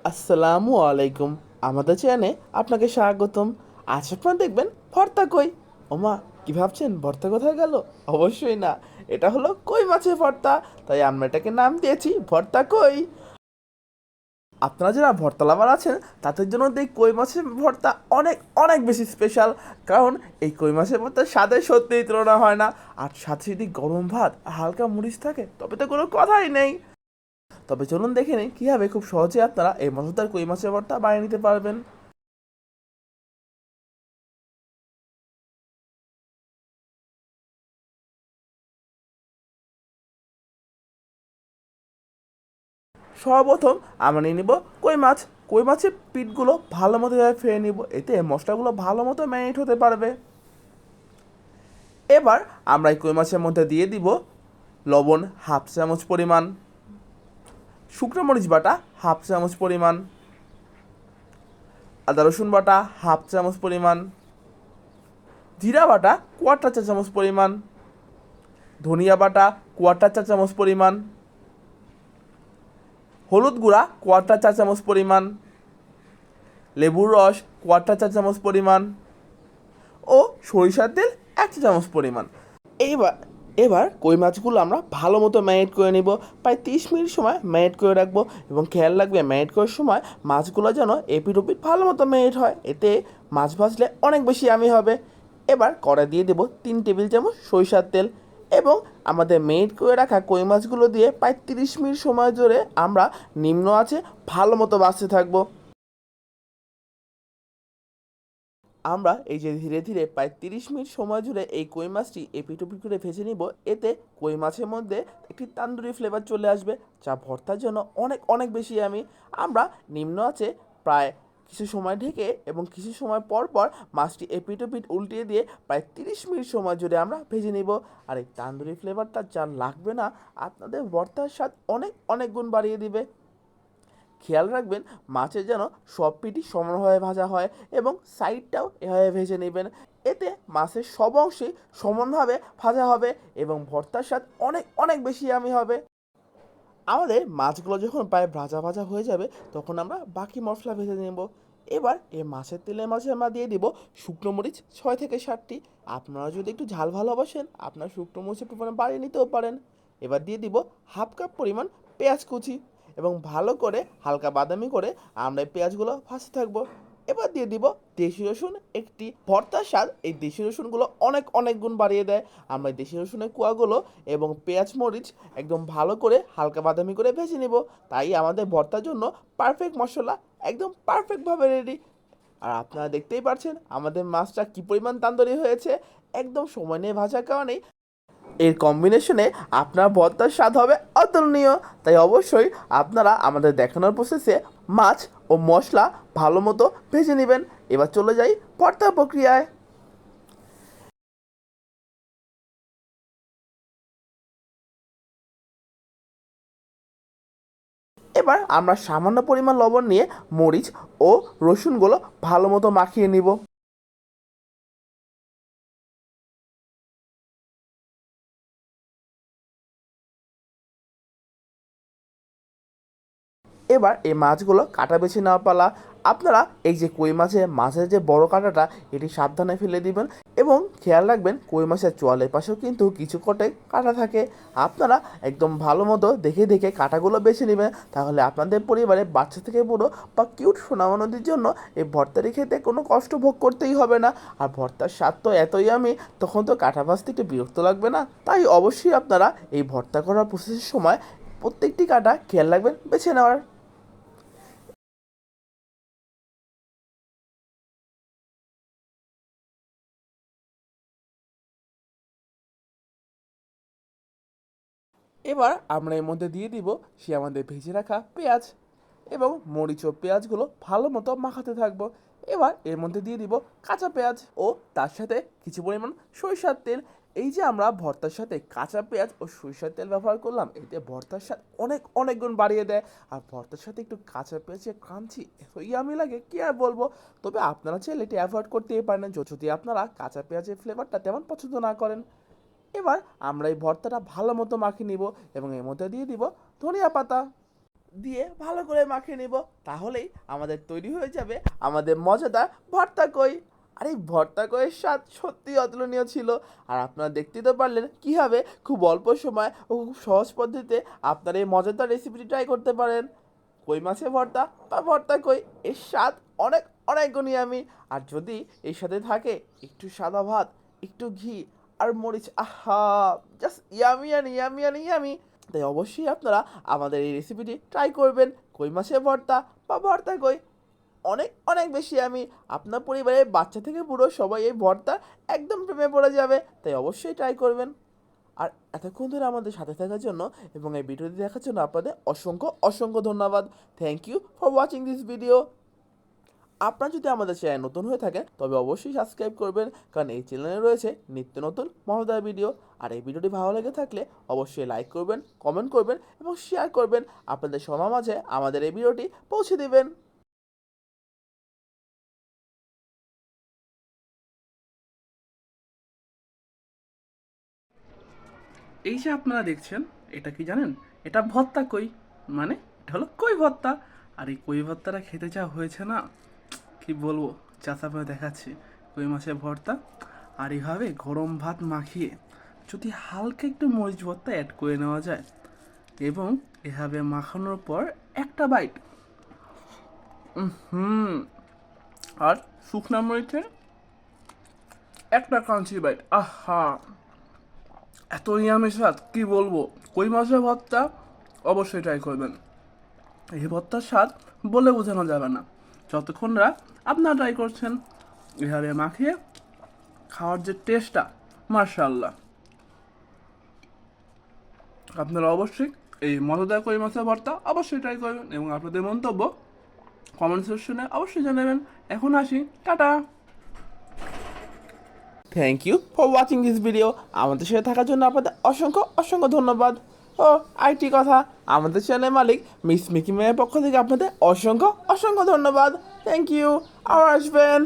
আসসালামু আলাইকুম। আমাদের চ্যানেলে আপনাকে স্বাগতম। আজ আপনারা দেখবেন ভর্তা কই। ওমা, কি ভাবছেন ভর্তা কোথায় গেল? অবশ্যই না, এটা হলো কই মাছের ভর্তা। তাই আমরা এটাকে নাম দিয়েছি ভর্তা কই। আপনারা যারা ভর্তা লাভার আছেন তাদের জন্য এই কই মাছের ভর্তা অনেক অনেক বেশি স্পেশাল। কারণ এই কই মাছের ভর্তার স্বাদের সত্যিই তুলনা হয় না। আর সাথে যদি গরম ভাত আর হালকা মরিচ থাকে তবে তো কোনো কথাই নেই। তবে চলুন দেখে নিন কীভাবে খুব সহজে আপনারা এই মজাদার কই মাছের ভর্তা বানিয়ে নিতে পারবেন। সর্বপ্রথম আমরা নিয়ে নিব কই মাছ। কই মাছের পিঠগুলো ভালো মতো ফেলে নিব, এতে মশলাগুলো ভালো মতো ম্যারিনেট হতে পারবে। এবার আমরা এই কই মাছের মধ্যে দিয়ে দিব লবণ হাফ চামচ পরিমাণ, শুকনো মরিচ বাটা হাফ চামচ পরিমাণ, আদা রসুন বাটা হাফ চামচ পরিমাণ, জিরা বাটা কোয়ার্টার চা চামচ পরিমাণ, ধনিয়া বাটা কোয়ার্টার চা চামচ পরিমাণ, হলুদ গুঁড়া কোয়ার্টার চা চামচ পরিমাণ, লেবুর রস কোয়ার্টার চা চামচ পরিমাণ ও সরিষার তেল 1 চা চামচ পরিমাণ। এইবার এবার কই মাছগুলো আমরা ভালো মতো ম্যারিনেট করে নিব। প্রায় 30 মিনিট সময় ম্যারিনেট করে রাখবো এবং খেয়াল রাখবে ম্যারিনেট করার সময় মাছগুলো যেন এপিট ওপিট ভালো মতো ম্যারিনেট হয়, এতে মাছ ভাজলে অনেক বেশি আমি হবে। এবার কড়াই দিয়ে দেবো 3 টেবিল চামচ সরিষার তেল এবং আমাদের ম্যারিনেট করে রাখা কই মাছগুলো দিয়ে প্রায় 30 মিনিট সময় ধরে আমরা নিম্ন আঁচে ভালো মতো ভাজতে থাকবো। আমরা এই যে ধীরে ধীরে প্রায় 30 মিনিট সময় জুড়ে এই কই মাছটি এপিট ওপিট করে ভেজে নিব, এতে কই মাছের মধ্যে একটি তান্দুরি ফ্লেভার চলে আসবে, যা ভর্তার জন্য অনেক অনেক বেশি আমি। আমরা নিম্ন আছে প্রায় কিছু সময় ঢেকে এবং কিছু সময় পর পর মাছটি এপিট ওপিট উল্টিয়ে দিয়ে প্রায় 30 মিনিট সময় জুড়ে আমরা ভেজে নিব। আর এই তান্দুরি ফ্লেভারটা যা লাগবে না, আপনাদের ভর্তার স্বাদ অনেক অনেক গুণ বাড়িয়ে দিবে। খেয়াল রাখবেন মাছের যেন সব পিঠই সমানভাবে ভাজা হয় এবং সাইডটাও এভাবে ভেজে নেবেন, এতে মাছের সব অংশেই সমানভাবে ভাজা হবে এবং ভর্তার স্বাদ অনেক অনেক বেশি আমি হবে। আমাদের মাছগুলো যখন প্রায় ভাজা ভাজা হয়ে যাবে তখন আমরা বাকি মশলা ভেজে নেব। এবার এই মাছের তেলের মাঝে আমরা দিয়ে দিব শুকনো মরিচ 6 থেকে 7টি। আপনারা যদি একটু ঝাল ভালোবাসেন আপনার শুকনো মরিচের পরিমাণ বাড়িয়ে নিতেও পারেন। এবার দিয়ে দিব হাফ কাপ পরিমাণ পেঁয়াজ কুচি এবং ভালো করে হালকা বাদামি করে আমরা এই পেঁয়াজগুলো ভাজতে থাকবো। এবার দিয়ে দিব দেশি রসুন একটি। ভর্তার স্বাদ এই দেশি রসুনগুলো অনেক অনেক গুণ বাড়িয়ে দেয়। আমরা এই দেশি রসুনের কুয়াগুলো এবং পেঁয়াজ মরিচ একদম ভালো করে হালকা বাদামি করে ভেজে নেব। তাই আমাদের ভর্তার জন্য পারফেক্ট মশলা একদম পারফেক্টভাবে রেডি। আর আপনারা দেখতেই পাচ্ছেন আমাদের মাছটা কী পরিমাণ তান্দুরি হয়েছে, একদম সময় নিয়ে ভাজার কারণেই এর কম্বিনেশনে আপনার ভর্তার স্বাদ হবে অতুলনীয়। তাই অবশ্যই আপনারা আমাদের দেখানোর প্রসেসে মাছ ও মশলা ভালো মতো ভেজে নেবেন। এবার চলে যাই ভর্তা প্রক্রিয়ায়। এবার আমরা সামান্য পরিমাণ লবণ নিয়ে মরিচ ও রসুনগুলো ভালো মতো মাখিয়ে নিব। এবার এই মাছগুলো কাটা বেছে নেওয়া পালা। আপনারা এই যে কই মাছের মাছের যে বড় কাঁটাটা এটি সাবধানে ফেলে দিবেন এবং খেয়াল রাখবেন কই মাছের চোয়ালের পাশেও কিন্তু কিছু কটে কাটা থাকে। আপনারা একদম ভালো মতো দেখে দেখে কাঁটাগুলো বেছে নেবেন, তাহলে আপনাদের পরিবারে বাচ্চা থেকে বুড়ো বা কিউট সোনামনদের জন্য এই ভর্তাটি খেতে কোনো কষ্ট ভোগ করতেই হবে না। আর ভর্তার স্বাদ তো এতই আমি, তখন তো কাঁটা ভাজতে একটু বিরক্ত লাগবে না। তাই অবশ্যই আপনারা এই ভর্তা করার প্রসেসের সময় প্রত্যেকটি কাঁটা খেয়াল রাখবেন বেছে নেওয়ার। এবার আমরা এর মধ্যে দিয়ে দিব সে আমাদের ভেজে রাখা পেঁয়াজ এবং মরিচ ও পেঁয়াজগুলো ভালো মতো মাখাতে থাকবো। এবার এর মধ্যে দিয়ে দিব কাঁচা পেঁয়াজ ও তার সাথে কিছু পরিমাণ সরিষার তেল। এই যে আমরা ভর্তার সাথে কাঁচা পেঁয়াজ ও সরিষার তেল ব্যবহার করলাম, এতে ভর্তার স্বাদ অনেক অনেক গুণ বাড়িয়ে দেয়। আর ভর্তার সাথে একটু কাঁচা পেঁয়াজের ক্রাঞ্চি এত ইয়ামি লাগে কি আর বলবো। তবে আপনারা চাইলে এটি অ্যাভয়েড করতেই পারেন যদি আপনারা কাঁচা পেঁয়াজের ফ্লেভারটা তেমন পছন্দ না করেন। এবার আমরা এই ভর্তাটা ভালো মতো মাখিয়ে নিব এবং এর মধ্যে দিয়ে দিব ধনিয়া পাতা। দিয়ে ভালো করে মাখিয়ে নিব, তাহলেই আমাদের তৈরি হয়ে যাবে আমাদের মজাদার ভর্তা কই। আর এই ভর্তা কইয়ের স্বাদ সত্যি অতুলনীয় ছিল। আর আপনারা দেখতেই তো পারলেন কীভাবে খুব অল্প সময় ও খুব সহজ পদ্ধতিতে আপনারা এই মজাদার রেসিপিটি ট্রাই করতে পারেন। কই মাছের ভর্তা বা ভর্তা কই, এর স্বাদ অনেক অনেক গুণই আমি। আর যদি এর সাথে থাকে একটু সাদা ভাত, একটু ঘি আর মরিচ, আহা, just yummy yummy yummy yummy yummy. তাই অবশ্যই আপনারা আমাদের এই রেসিপিটি ট্রাই করবেন। কই মাছের ভর্তা বা ভর্তা কই অনেক অনেক বেশি আমি, আপনার পরিবারের বাচ্চা থেকে বুড়ো সবাই এই ভর্তা একদম প্রেমে পড়ে যাবে। তাই অবশ্যই ট্রাই করবেন। আর এতক্ষণ ধরে আমাদের সাথে থাকার জন্য এবং এই ভিডিওটি দেখার জন্য আপনাদের অসংখ্য অসংখ্য ধন্যবাদ। Thank you for watching this video. আপনারা যদি আমাদের চ্যানেল নতুন হয়ে থাকেন তবে অবশ্যই সাবস্ক্রাইব করবেন, কারণ এই চ্যানেলে রয়েছে নিত্য নতুন মজাদার ভিডিও। আর এই ভিডিওটি ভালো লেগে থাকলে অবশ্যই লাইক করবেন, কমেন্ট করবেন এবং শেয়ার করবেন। আপনাদের সবার মাঝে আমাদের এই ভিডিওটি পৌঁছে দেবেন। এই যে আপনারা দেখছেন, এটা কি জানেন? এটা ভর্তা কই, মানে এটা হলো কই ভর্তা। আর এই কই ভর্তাটা খেতে যা হয়েছে না, কি বলবো, চাষাভাবে দেখাচ্ছি। কই মাছের ভর্তা আর এইভাবে গরম ভাত মাখিয়ে যদি হালকা একটু মরিচ ভর্তা অ্যাড করে নেওয়া যায় এবং এভাবে মাখানোর পর একটা বাইট, হুম, আর শুকনা মরিচের একটা ক্রাঞ্চি বাইট, আহা, এত ইয়ামি স্বাদ কি বলবো। কই মাছের ভর্তা অবশ্যই ট্রাই করবেন। এই ভর্তার স্বাদ বলে বোঝানো যাবে না। যতক্ষণ না আপনারা ট্রাই করছেন, এভাবে মাখিয়ে খাওয়ার যে টেস্টটা, মাশাআল্লাহ। আপনারা অবশ্যই এই মজাদার কই মাছের ভর্তা অবশ্যই ট্রাই করবেন এবং আপনাদের মন্তব্য কমেন্ট সেকশনে অবশ্যই জানাবেন। এখন আসি, ta-ta. Thank you for watching this video. আমাদের সাথে থাকার জন্য আপনাদের অসংখ্য অসংখ্য ধন্যবাদ। ও আরেকটি কথা, আমাদের চ্যানেলের মালিক মিস মিকি মেয়ের পক্ষ থেকে আপনাদের অসংখ্য অসংখ্য ধন্যবাদ। Thank you. আবার আসবেন।